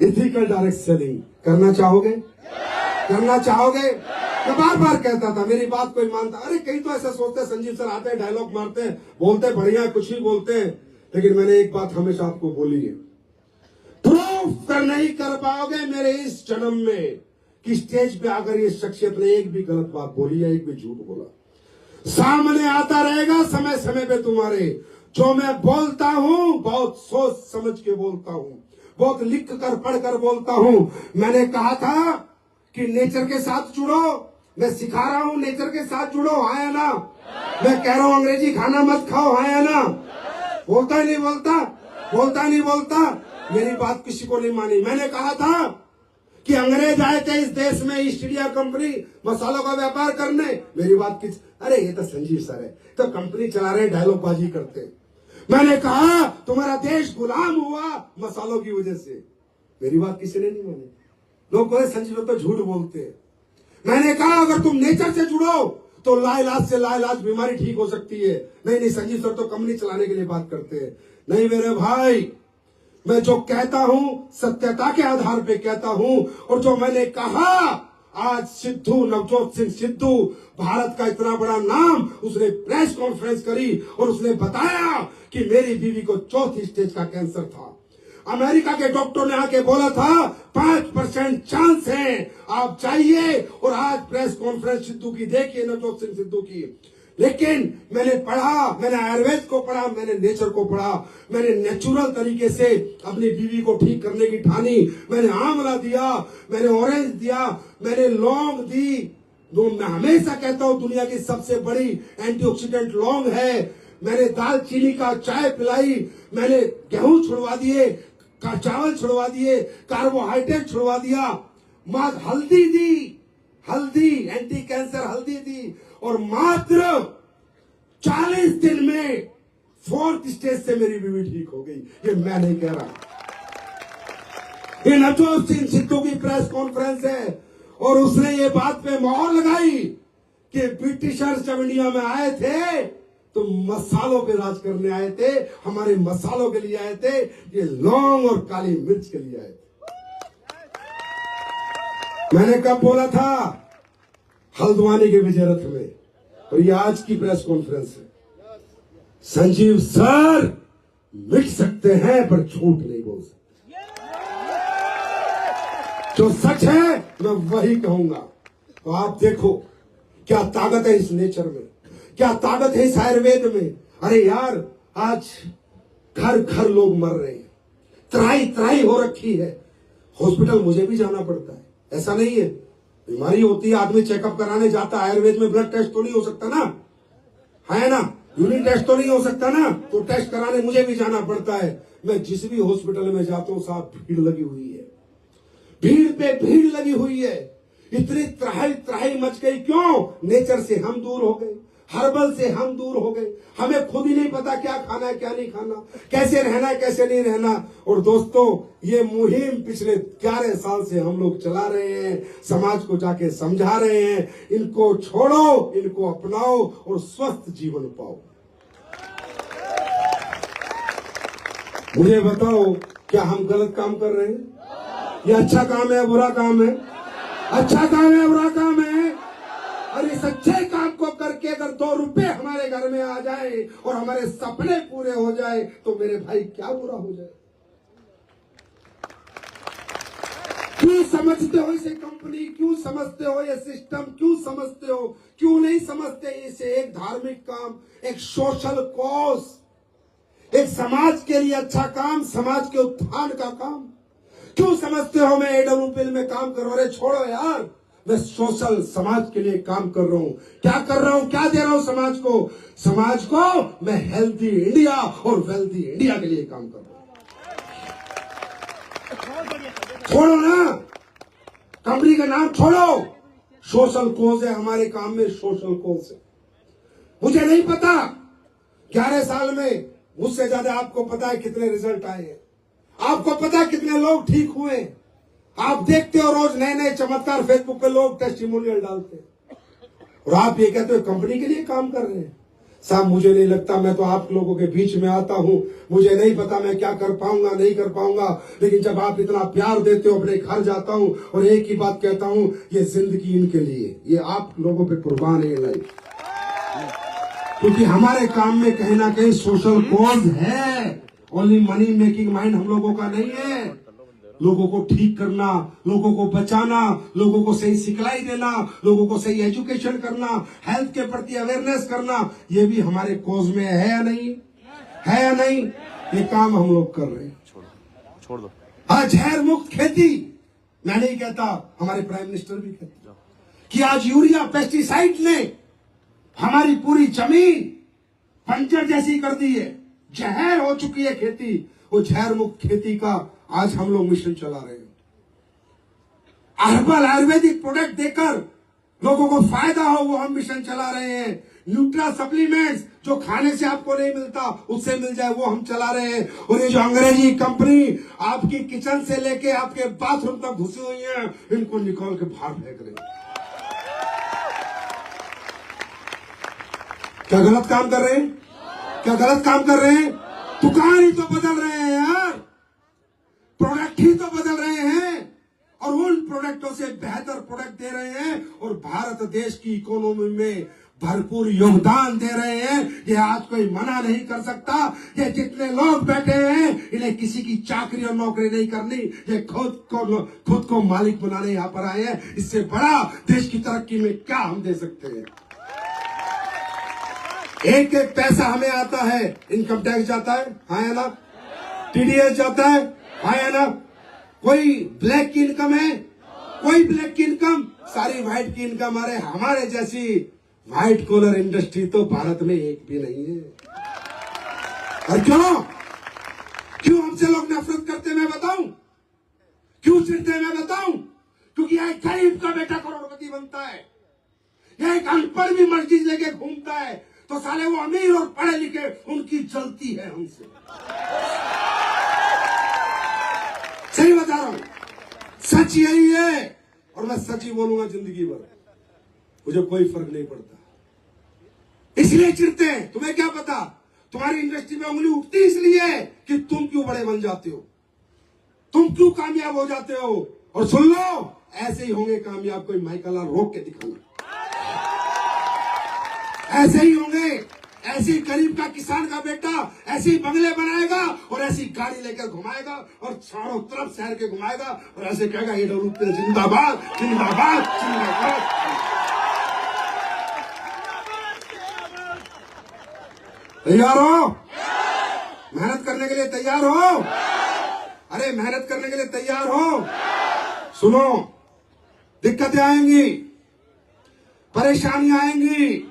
Ethical direct selling करना चाहोगे? करना चाहोगे? मैं बार बार कहता था, मेरी बात कोई मानता। अरे कई तो ऐसा सोचते हैं, संजीव सर आते हैं, डायलॉग मारते हैं, बोलते हैं बढ़िया, कुछ ही बोलते हैं। लेकिन मैंने एक बात हमेशा आपको बोली है, प्रूफ कर नहीं कर पाओगे मेरे इस जन्म में कि स्टेज पे आकर ये शख्सियत ने एक भी गलत बात बोली या एक भी झूठ बोला। सामने आता रहेगा समय समय पे तुम्हारे। जो मैं बोलता हूं बहुत सोच समझ के बोलता हूं, बहुत लिख कर पढ़ कर बोलता हूं। मैंने कहा था कि नेचर के साथ जुड़ो, मैं सिखा रहा हूं नेचर के साथ जुड़ो, आया ना? मैं कह रहा हूं अंग्रेजी खाना मत खाओ, आया ना? बोलता ही नहीं बोलता, बोलता नहीं बोलता। मेरी बात किसी को नहीं मानी। मैंने कहा था कि अंग्रेज आए थे इस देश में ईस्ट इंडिया कंपनी मसालों का व्यापार करने। मेरी बात किस, अरे ये तो संजीव सर है, तो कंपनी चला रहे, डायलॉग बाजी करते। मैंने कहा तुम्हारा देश गुलाम हुआ मसालों की वजह से। मेरी बात किसी ने नहीं मानी। लोग बोले संजीव तो झूठ बोलते हैं। मैंने कहा अगर तुम नेचर से जुड़ो तो लाइलाज से लाइलाज बीमारी ठीक हो सकती है। नहीं संजीव सर तो कंपनी चलाने के लिए बात करते हैं। नहीं मेरे भाई, मैं जो कहता हूं सत्यता के आधार पे कहता हूं। और जो मैंने कहा, आज सिद्धू, नवजोत सिंह सिद्धू, भारत का इतना बड़ा नाम, उसने प्रेस कॉन्फ्रेंस करी और उसने बताया कि मेरी बीवी को चौथी स्टेज का कैंसर था। अमेरिका के डॉक्टर ने आके बोला था 5% चांस है, आप जाइए। और आज प्रेस कॉन्फ्रेंस सिद्धू की देखिए, नवजोत सिंह सिद्धू की। लेकिन मैंने पढ़ा, मैंने आयुर्वेद को पढ़ा, मैंने नेचर को पढ़ा, मैंने नेचुरल तरीके से अपनी बीवी को ठीक करने की ठानी। मैंने आंवला दिया, मैंने ऑरेंज दिया, मैंने लौंग दी। जो मैं हमेशा कहता हूं दुनिया की सबसे बड़ी एंटीऑक्सीडेंट लौंग है। मैंने दालचीनी का चाय पिलाई, मैंने गेहूं छुड़वा दिए, चावल छुड़वा दिए, कार्बोहाइड्रेट छुड़वा दिया, हल्दी दी, हल्दी एंटी कैंसर हल्दी दी। और मात्र 40 दिन में 4th स्टेज से मेरी बीवी ठीक हो गई। ये मैं नहीं कह रहा, ये नवजोत सिंह सिद्धू की प्रेस कॉन्फ्रेंस है। और उसने ये बात पे मोहर लगाई कि ब्रिटिशर्स जब इंडिया में आए थे तो मसालों पे राज करने आए थे, हमारे मसालों के लिए आए थे, ये लौंग और काली मिर्च के लिए आए थे। मैंने कब बोला था? हल्द्वानी के विजय रथ में। और ये आज की प्रेस कॉन्फ्रेंस है। संजीव सर मिट सकते हैं पर झूठ नहीं बोल सकते। जो सच है मैं वही कहूंगा। तो आप देखो क्या ताकत है इस नेचर में, क्या ताकत है इस आयुर्वेद में। अरे यार आज घर घर लोग मर रहे हैं, त्राही त्राही हो रखी है। हॉस्पिटल मुझे भी जाना पड़ता है, ऐसा नहीं है। बीमारी होती है, आदमी चेकअप कराने जाता है। आयुर्वेद में ब्लड टेस्ट तो नहीं हो सकता ना, है ना? यूरिन टेस्ट तो नहीं हो सकता ना, तो टेस्ट कराने मुझे भी जाना पड़ता है। मैं जिस भी हॉस्पिटल में जाता हूं साहब भीड़ लगी हुई है, भीड़ पे भीड़ लगी हुई है। इतनी त्राही त्राही मच गई, क्यों? नेचर से हम दूर हो गए, हर्बल से हम दूर हो गए। हमें खुद ही नहीं पता क्या खाना है क्या नहीं खाना, कैसे रहना है कैसे नहीं रहना। और दोस्तों ये मुहिम पिछले 11 साल से हम लोग चला रहे हैं, समाज को जाके समझा रहे हैं, इनको छोड़ो, इनको अपनाओ और स्वस्थ जीवन पाओ। मुझे बताओ क्या हम गलत काम कर रहे हैं? ये अच्छा काम है बुरा काम है? अच्छा काम है बुरा काम है? और इस अच्छे काम को करके अगर 2 रुपए हमारे घर में आ जाए और हमारे सपने पूरे हो जाए तो मेरे भाई क्या बुरा हो जाए? क्यों समझते हो इसे कंपनी, क्यों समझते हो ये सिस्टम, क्यों समझते हो, क्यों नहीं समझते इसे एक धार्मिक काम, एक सोशल कॉज, एक समाज के लिए अच्छा काम, समाज के उत्थान का काम क्यों समझते हो? मैं एडब्ल्यूपीएल में काम कर रहा हूं। अरे छोड़ो यार, मैं सोशल समाज के लिए काम कर रहा हूं। क्या कर रहा हूं, क्या दे रहा हूं समाज को? समाज को मैं हेल्थी इंडिया और वेल्थी इंडिया के लिए काम कर रहा हूं। छोड़ो ना, कंपनी का नाम छोड़ो, सोशल कोज है हमारे काम में, सोशल कोज है। मुझे नहीं पता 11 साल में मुझसे ज्यादा आपको पता है कितने रिजल्ट आए हैं, आपको पता है कितने लोग ठीक हुए। आप देखते हो रोज नए नए चमत्कार, फेसबुक पे लोग टेस्टिमोनियल डालते हैं और आप ये कहते हो कंपनी के लिए काम कर रहे हैं। साहब मुझे नहीं लगता, मैं तो आप लोगों के बीच में आता हूं, मुझे नहीं पता मैं क्या कर पाऊंगा नहीं कर पाऊंगा, लेकिन जब आप इतना प्यार देते हो अपने घर जाता हूं और एक ही बात कहता हूं, ये जिंदगी इनके लिए, ये आप लोगों पे कुर्बान है लाइफ। क्योंकि हमारे काम में कहीं ना कहीं सोशल कॉज है, ओनली मनी मेकिंग माइंड हम लोगों का नहीं है। लोगों को ठीक करना, लोगों को बचाना, लोगों को सही सिखलाई देना, लोगों को सही एजुकेशन करना, हेल्थ के प्रति अवेयरनेस करना, ये भी हमारे कॉज में है या नहीं, है या नहीं? ये काम हम लोग कर रहे हैं। छोड़ दो। हाँ, जहर मुक्त खेती, मैं नहीं कहता, हमारे प्राइम मिनिस्टर भी कहते कि आज यूरिया पेस्टिसाइड ने हमारी पूरी जमीन बंजर जैसी कर दी है, जहर हो चुकी है खेती। वो जहर मुक्त खेती का आज हम लोग मिशन चला रहे हैं। हर्बल आयुर्वेदिक प्रोडक्ट देकर लोगों को फायदा हो, वो हम मिशन चला रहे हैं। न्यूट्रा सप्लीमेंट्स जो खाने से आपको नहीं मिलता उससे मिल जाए, वो हम चला रहे हैं। और ये जो अंग्रेजी कंपनी आपकी किचन से लेके आपके बाथरूम तक घुसी हुई है, इनको निकाल के बाहर फेंक रहे हैं। क्या गलत काम कर रहे हैं? क्या गलत काम कर रहे हैं? दुकान ही तो बदल रहे हैं यार, प्रोडक्ट ही तो बदल रहे हैं, और उन प्रोडक्टों से बेहतर प्रोडक्ट दे रहे हैं और भारत देश की इकोनॉमी में भरपूर योगदान दे रहे हैं। ये आज कोई मना नहीं कर सकता। ये जितने लोग बैठे हैं, इन्हें किसी की चाकरी और नौकरी नहीं करनी, ये खुद को मालिक बनाने यहाँ पर आए हैं। इससे बड़ा देश की तरक्की में क्या हम दे सकते हैं? एक एक पैसा हमें आता है, इनकम टैक्स जाता है, हाँ या ना? टीडीएस जाता है, हाँ या ना? कोई ब्लैक की इनकम है? कोई ब्लैक की इनकम, सारी व्हाइट की इनकम। अरे हमारे जैसी व्हाइट कॉलर इंडस्ट्री तो भारत में एक भी नहीं है। और क्यों हमसे लोग नफरत करते हैं मैं बताऊं? क्यों चिढ़ते हैं मैं बताऊं? क्योंकि यह गरीब का बेटा करोड़पति बनता है, यह एक अनपढ़ भी मस्जिद लेके घूमता है, तो साले वो अमीर और पढ़े लिखे उनकी जलती है हमसे। सही बता रहा हूं, सच यही है, और मैं सच ही बोलूंगा जिंदगी भर, मुझे कोई फर्क नहीं पड़ता। इसलिए चिढ़ते हैं, तुम्हें क्या पता? तुम्हारी इंडस्ट्री में उंगली उठती इसलिए कि तुम क्यों बड़े बन जाते हो, तुम क्यों कामयाब हो जाते हो। और सुन लो, ऐसे ही होंगे कामयाब, कोई माइकल लाल रोक के दिखाना, ऐसे ही होंगे। ऐसे ही गरीब का किसान का बेटा ऐसे ही बंगले बनाएगा और ऐसी गाड़ी लेकर घुमाएगा और चारों तरफ शहर के घुमाएगा और ऐसे कहेगा ये डॉलर जिंदाबाद जिंदाबाद जिंदाबाद। तैयार हो? मेहनत करने के लिए तैयार हो? अरे मेहनत करने के लिए तैयार हो? सुनो, दिक्कतें आएंगी, परेशानियां आएंगी,